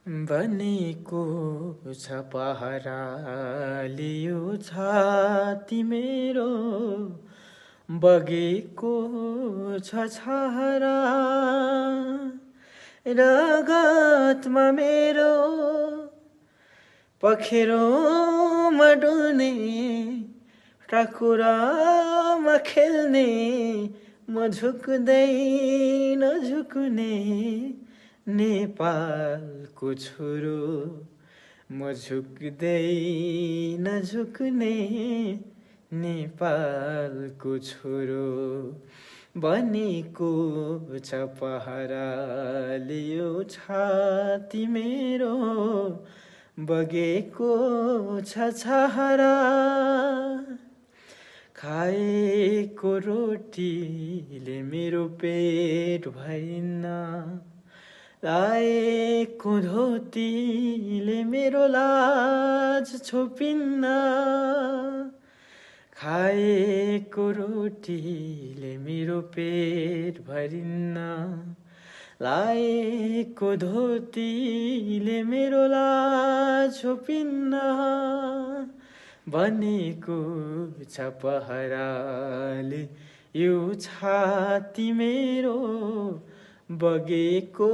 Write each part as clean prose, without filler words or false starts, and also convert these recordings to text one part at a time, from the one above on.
बनेको छ पहरा लियो छाती मेरो बगेको छ छहरा रगतमा मेरो पखेरोमा डुल्ने टाकुरामा खेल्ने म झुक्दै नझुक्ने नेपालको छोरो म झुक्दै नझुक्ने नेपालको छोरो बनेको छ पहरा लियो छाती मेरो बगेको छ छहरा खाएको रोटीले मेरो पेट भरिन्न लाएको धोतीले मेरो लाज छोपिन्न खाएको रोटीले मेरो पेट भरिन्न लाएको धोतीले मेरो लाज छोपिन्न बनेको छ पहराले यो छाती मेरो बगेको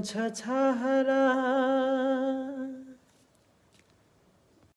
छ छहरा